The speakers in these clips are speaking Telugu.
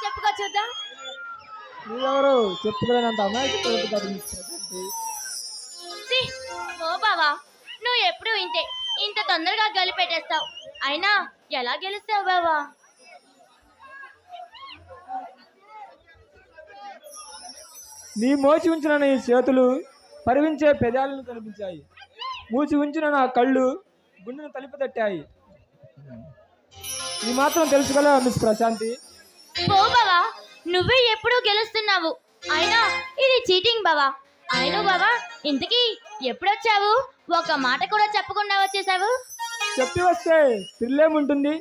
చెప్పుకో చూద్దాం. నువ్వెవరు చెప్పుకోలేనంత అమ్మాయి ఛీ, ఓ బావా, నువ్వు ఎప్పుడు ఇంతే, ఇంత తొందరగా గలిపెట్టేస్తావు. అయినా ఎలా గెలుస్తావు బావా? నీ మోచి ఉంచిన నీ చేతులు పరివించే పెదాలను కనిపించాయి. మూచి ఉంచిన నా కళ్ళు గుండెను తలుపు తట్టాయి. ఈ మాత్రం తెలుసుకోలేవా మిస్ ప్రశాంతి? ఓ బావా, నువ్వే ఎప్పుడు గెలుస్తున్నావు. అయినా ఇది చీటింగ్ బావా. అయినా బావా, ఇంతకీ ఎప్పుడొచ్చావు? ఒక మాట కూడా చెప్పకుండా వచ్చేసావు. చెప్పి వస్తే థ్రిల్లేముంటుంది,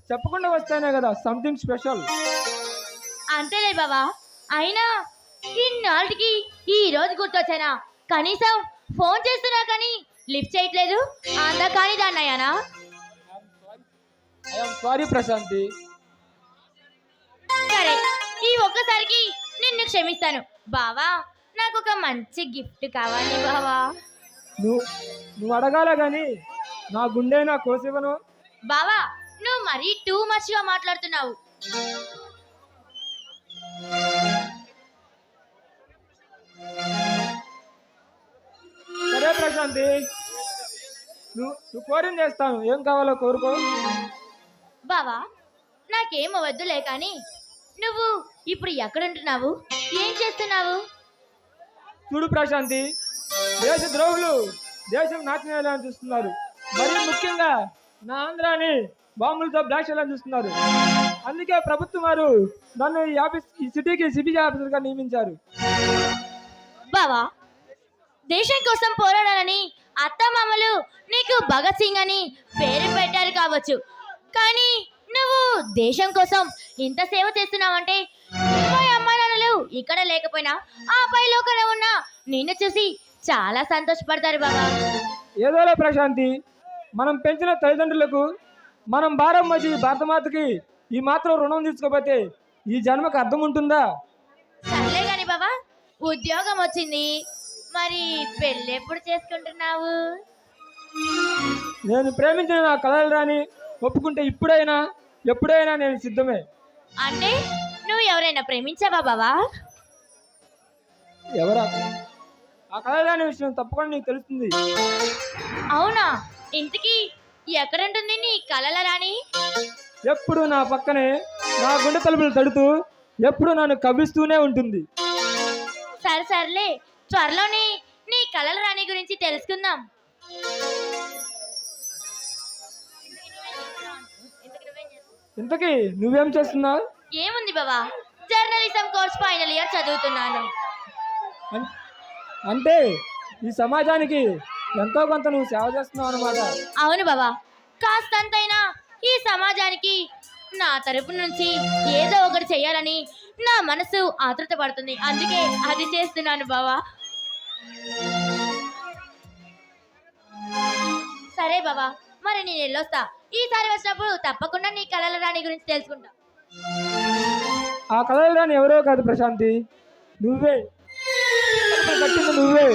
చెప్పకుండా వస్తేనే కదా సంథింగ్ స్పెషల్. అంతేలే బావా. అయినా ఇన్నాళ్ళకి ఈ రోజు గుర్తొచ్చానా? కనీసం ఫోన్ చేస్తున్నా కానీ లిఫ్ట్ చేయట్లేదు. అందా కానీ దాన్నయ్యానా? I'm sorry Prashanti. సరే, ఈ ఒక్కసారికి నిన్ను క్షమిస్తాను బావా. నాకు ఒక మంచి గిఫ్ట్ కావాలి బావా. నువ్వు అడగాల గాని నా గుండె నా కోసివను. బావా, నువ్వు మరీ టూ మచ్ గా మాట్లాడుతున్నావు. సరే ప్రశాంతి, నువ్వు కోరింది చేస్తాను. ఏం కావాలో కోరుకో. బావా, నాకేం వద్దులే కానీ నువ్వు ఇప్పుడు ఎక్కడుంటున్నావు? ఏం చేస్తున్నావు? చూడు ప్రశాంతి, దేశ ద్రోహులు దేశం నాశనం చూస్తున్నారు. మరీ ముఖ్యంగా నా ఆంధ్రాని బాంబులతో బ్లాక్ చేయాలని చూస్తున్నారు. అందుకే ప్రభుత్వం వారు నన్ను ఈ సిటీకి సిబిఐ ఆఫీసర్గా నియమించారు. బావా, దేశం కోసం పోరాడాలని అత్తమామలు నీకు భగత్ సింగ్ అని పేరు పెట్టారు కావచ్చు, కానీ నువ్వు దేశం కోసం ఇంత సేవ చేస్తున్నావంటే మా అమ్మ నాన్నలు ఇక్కడ లేకపోయినా ఆ పై లోకంలో ఉన్న నిన్ను చూసి చాలా సంతోషపడతారు బావా. ఏదోలే ప్రశాంతి, మనం పెంచిన తల్లిదండ్రులకు మనం భారం వచ్చి భారతమాతకి ఈ మాత్రం రుణం తీసుకోకపోతే ఈ జన్మకు అర్థం ఉంటుందా? సర్లే కాని బావా, ఉద్యోగం వచ్చింది, మరి పెళ్ళి ఎప్పుడు చేసుకుంటున్నావు? నేను ప్రేమించిన నా కలలు రాని ఒప్పుకుంటే ఇప్పుడైనా ఎప్పుడైనా నేను సిద్ధమే. అంటే నువ్వు ఎవరైనా ప్రేమించావా బావా? ఎవరా? ఆ కలలు రాని విషయం తప్పకుండా నీకు తెలుస్తుంది. అవునా? ఇంతకీ ఎక్కడుంటుంది నీ కలల రాణి? ఎప్పుడు నా పక్కనే నా గుండె తలుపులు తడుతూ ఎప్పుడు నన్ను కవ్విస్తూనే ఉంటుంది. సరే సర్లే, త్వరలోనే నీ కలల రాణి గురించి తెలుసుకుందాం. ఇంతకీ నువ్వేం చేస్తున్నావు? ఏముంది బావా, జర్నలిజం కోర్స్ ఫైనల్ ఇయర్ చదువుతున్నాను. అంటే ఈ సమాజానికి ఎంతో కొంత నువ్వు సేవ చేస్తున్నావు అన్నమాట. అవును బావా, కాస్తంతైనా ఈ సమాజానికి నా తరపు నుంచి ఏదో ఒకటి చెయ్యాలని నా మనసు ఆతృత పడుతుంది. అందుకే అది చేస్తున్నాను బావా. సరే బావా, మరి నేను వెళ్ళొస్తా. ఈసారి వచ్చినప్పుడు తప్పకుండా నీ కలల రాణి గురించి తెలుసుకుంటా. ఆ కలలు రాని ఎవరో కాదు ప్రశాంతి, నువ్వే. కట్టింది నువ్వే.